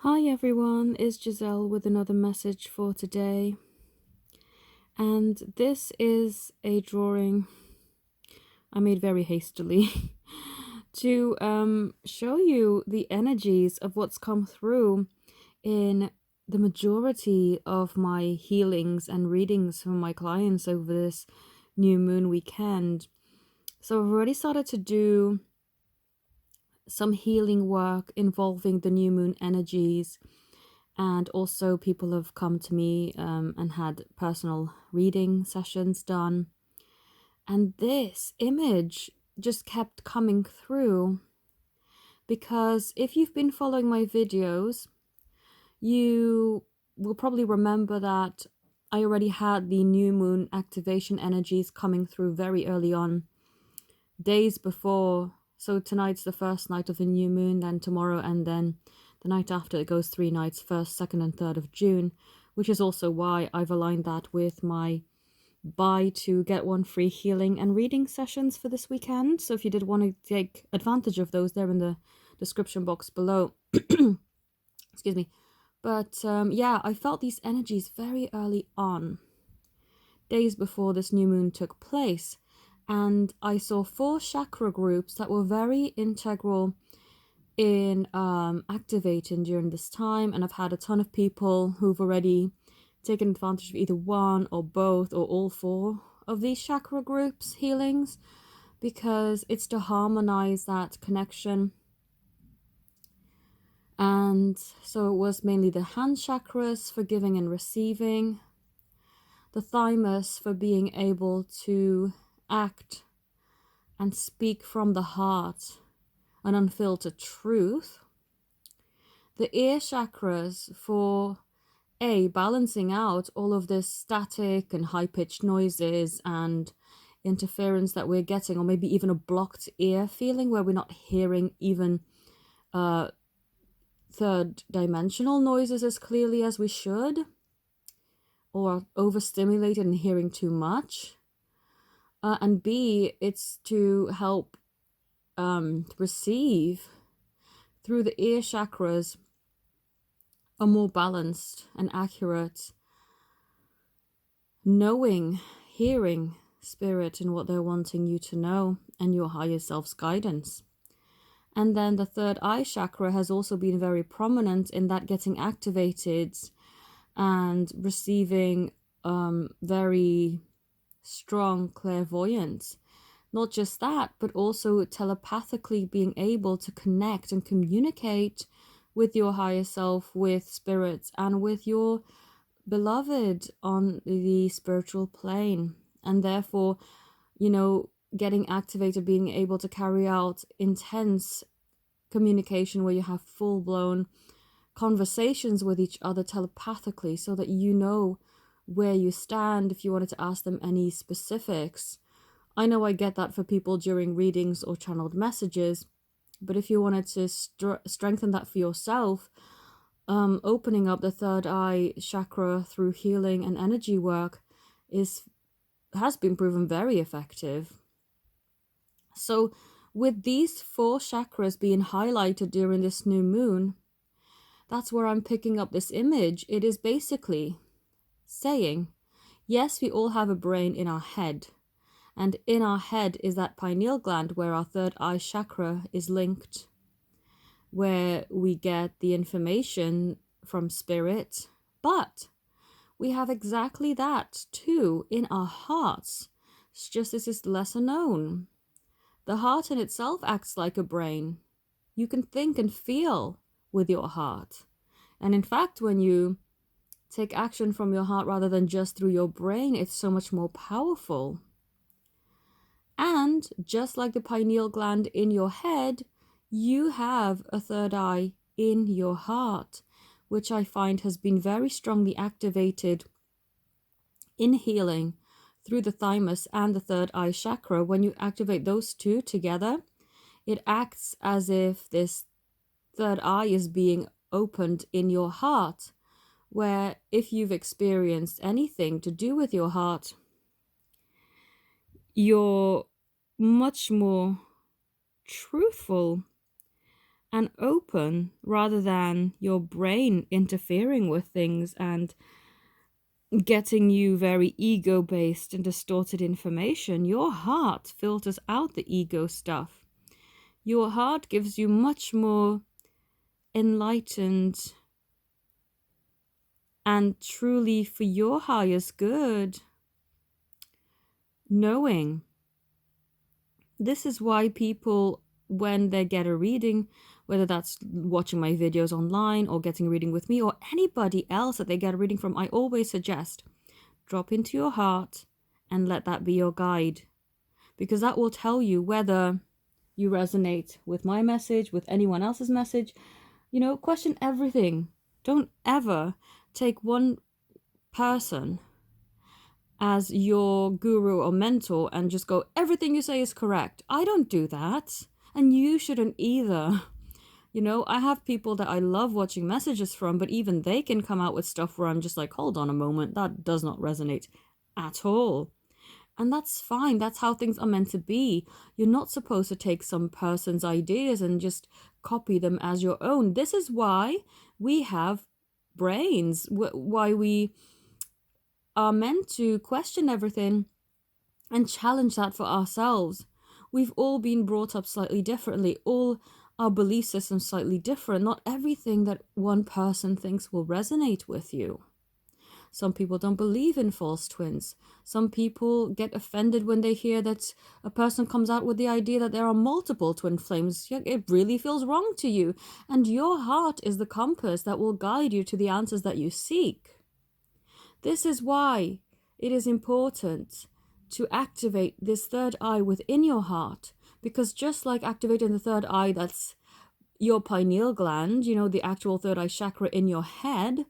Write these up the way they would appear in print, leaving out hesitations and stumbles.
Hi everyone, it's Giselle with another message for today. And this is a drawing I made very hastily to show you the energies of what's come through in the majority of my healings and readings from my clients over this new moon weekend. So I've already started to do some healing work involving the new moon energies. And also, people have come to me and had personal reading sessions done. And this image just kept coming through because if you've been following my videos, you will probably remember that I already had the new moon activation energies coming through very early on, days before. So tonight's the first night of the new moon, then tomorrow, and then the night after it goes 3 nights, 1st, 2nd, and 3rd of June, which is also why I've aligned that with my buy to get one free healing and reading sessions for this weekend. So if you did want to take advantage of those, they're in the description box below. Excuse me. But yeah, I felt these energies very early on, days before this new moon took place. And I saw 4 chakra groups that were very integral in activating during this time. And I've had a ton of people who've already taken advantage of either one or both or all 4 of these chakra groups healings, because it's to harmonize that connection. And so it was mainly the hand chakras for giving and receiving, the thymus for being able to act and speak from the heart an unfiltered truth, the ear chakras for balancing out all of this static and high-pitched noises and interference that we're getting, or maybe even a blocked ear feeling where we're not hearing even third dimensional noises as clearly as we should, or overstimulated and hearing too much. And B, it's to help receive through the ear chakras a more balanced and accurate knowing, hearing spirit and what they're wanting you to know, and your higher self's guidance. And then the third eye chakra has also been very prominent in that getting activated and receiving very strong clairvoyance. Not just that, but also telepathically being able to connect and communicate with your higher self, with spirits, and with your beloved on the spiritual plane. And therefore, getting activated, being able to carry out intense communication where you have full-blown conversations with each other telepathically, so that you know where you stand if you wanted to ask them any specifics. I know I get that for people during readings or channeled messages, but if you wanted to strengthen that for yourself, opening up the third eye chakra through healing and energy work has been proven very effective. So with these 4 chakras being highlighted during this new moon, that's where I'm picking up this image. It is basically saying, yes, we all have a brain in our head. And in our head is that pineal gland where our third eye chakra is linked, where we get the information from spirit. But we have exactly that too in our hearts. It's just this is lesser known. The heart in itself acts like a brain. You can think and feel with your heart. And in fact, when you take action from your heart rather than just through your brain, it's so much more powerful. And just like the pineal gland in your head, you have a third eye in your heart, which I find has been very strongly activated in healing through the thymus and the third eye chakra. When you activate those two together, it acts as if this third eye is being opened in your heart, where if you've experienced anything to do with your heart, you're much more truthful and open, rather than your brain interfering with things and getting you very ego-based and distorted information. Your heart filters out the ego stuff. Your heart gives you much more enlightened and truly for your highest good knowing. This is why people, when they get a reading, whether that's watching my videos online or getting a reading with me or anybody else that they get a reading from, I always suggest drop into your heart and let that be your guide, because that will tell you whether you resonate with my message, with anyone else's message. You know, question everything. Don't ever take one person as your guru or mentor and just go, everything you say is correct. I don't do that. And you shouldn't either. You know, I have people that I love watching messages from, but even they can come out with stuff where I'm just like, hold on a moment, that does not resonate at all. And that's fine. That's how things are meant to be. You're not supposed to take some person's ideas and just copy them as your own. This is why we have brains, why we are meant to question everything and challenge that for ourselves. We've all been brought up slightly differently, all our belief systems slightly different. Not everything that one person thinks will resonate with you. Some people don't believe in false twins. Some people get offended when they hear that a person comes out with the idea that there are multiple twin flames. It really feels wrong to you. And your heart is the compass that will guide you to the answers that you seek. This is why it is important to activate this third eye within your heart, because just like activating the third eye, that's your pineal gland, you know, the actual third eye chakra in your head,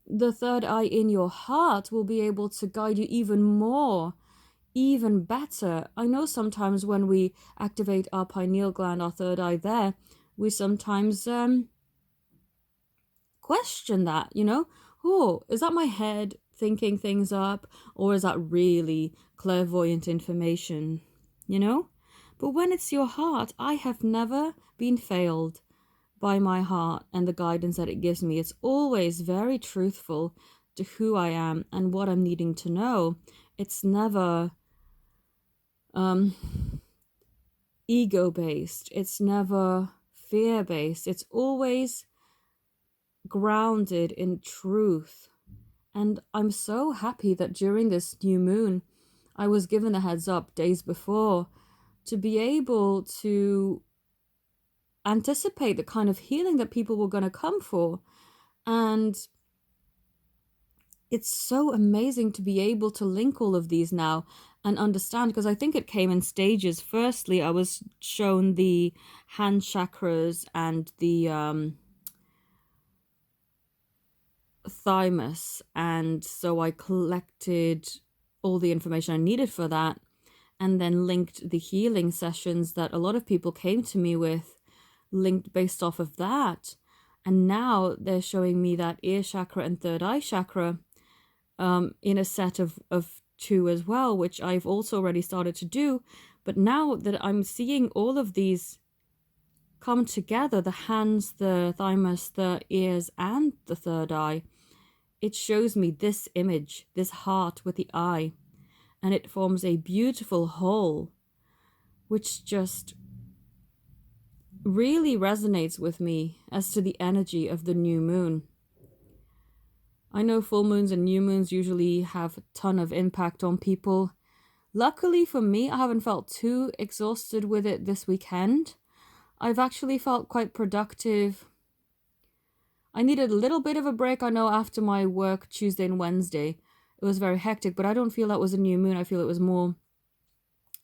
the third eye in your heart will be able to guide you even more, even better. I know sometimes when we activate our pineal gland, our third eye there, we sometimes question that, you know, oh, is that my head thinking things up, or is that really clairvoyant information, you know? But when it's your heart, I have never been failed by my heart and the guidance that it gives me. It's always very truthful to who I am and what I'm needing to know. It's never ego-based. It's never fear-based. It's always grounded in truth. And I'm so happy that during this new moon, I was given a heads up days before to be able to anticipate the kind of healing that people were going to come for. And it's so amazing to be able to link all of these now and understand, because I think it came in stages. Firstly, I was shown the hand chakras and the thymus, and so I collected all the information I needed for that, and then linked the healing sessions that a lot of people came to me with, linked based off of that. And now they're showing me that ear chakra and third eye chakra in a set of two as well, which I've also already started to do. But now that I'm seeing all of these come together, the hands, the thymus, the ears, and the third eye, it shows me this image, this heart with the eye, and it forms a beautiful whole, which just really resonates with me as to the energy of the new moon. I know full moons and new moons usually have a ton of impact on people. Luckily for me, I haven't felt too exhausted with it this weekend. I've actually felt quite productive. I needed a little bit of a break, I know, after my work Tuesday and Wednesday. It was very hectic, but I don't feel that was a new moon. I feel it was more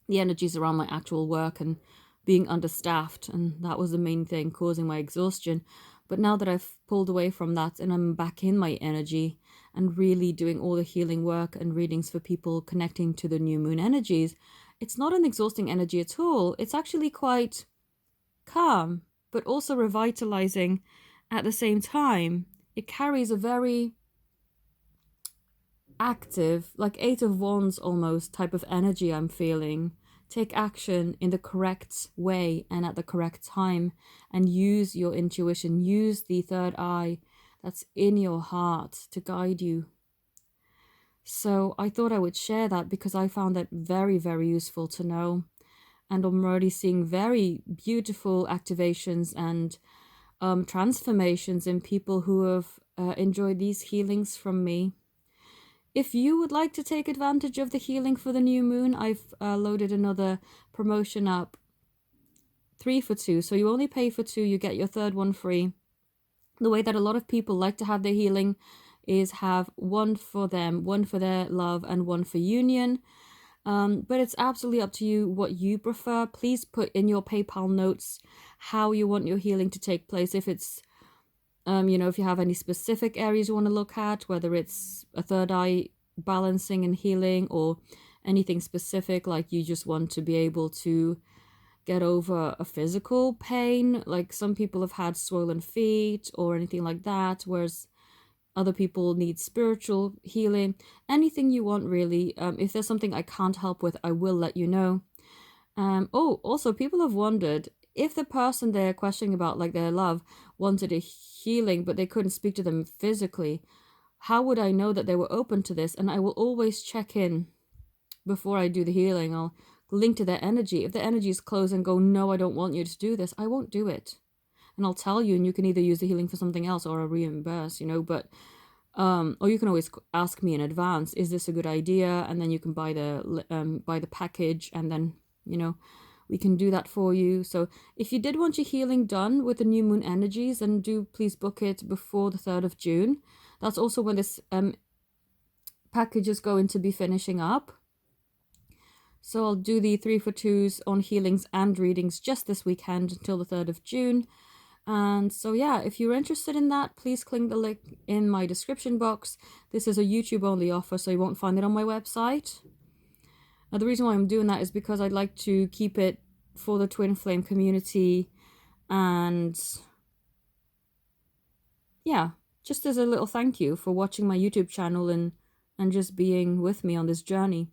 the energies around my actual work and being understaffed, and that was the main thing causing my exhaustion. But now that I've pulled away from that and I'm back in my energy and really doing all the healing work and readings for people connecting to the new moon energies, it's not an exhausting energy at all. It's actually quite calm, but also revitalizing at the same time. It carries a very active, like Eight of Wands almost type of energy I'm feeling take action in the correct way and at the correct time, and use your intuition, use the third eye that's in your heart to guide you. So I thought I would share that because I found that very, very useful to know. And I'm already seeing very beautiful activations and transformations in people who have enjoyed these healings from me. If you would like to take advantage of the healing for the new moon, I've loaded another promotion up, 3 for 2. So you only pay for 2, you get your third one free. The way that a lot of people like to have their healing is have one for them, one for their love, and one for union. But it's absolutely up to you what you prefer. Please put in your PayPal notes how you want your healing to take place. If it's, if you have any specific areas you want to look at, whether it's a third eye balancing and healing or anything specific, like you just want to be able to get over a physical pain, like some people have had swollen feet or anything like that, whereas other people need spiritual healing. Anything you want, really. If there's something I can't help with, I will let you know. Also, people have wondered if the person they're questioning about, like their love, wanted a healing but they couldn't speak to them physically, how would I know that they were open to this? And I will always check in before I do the healing. I'll link to their energy. If the energy is closed and go, no, I don't want you to do this, I won't do it. And I'll tell you, and you can either use the healing for something else or I'll reimburse, but or you can always ask me in advance, is this a good idea? And then you can buy the package, and then we can do that for you. So if you did want your healing done with the new moon energies, then do please book it before the 3rd of June. That's also when this package is going to be finishing up. So I'll do the 3 for 2s on healings and readings just this weekend until the 3rd of June. And so yeah, if you're interested in that, please click the link in my description box. This is a YouTube only offer, so you won't find it on my website. Now the reason why I'm doing that is because I'd like to keep it for the Twin Flame community, and yeah, just as a little thank you for watching my YouTube channel and just being with me on this journey.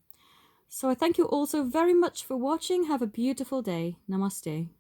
So I thank you all so very much for watching. Have a beautiful day. Namaste.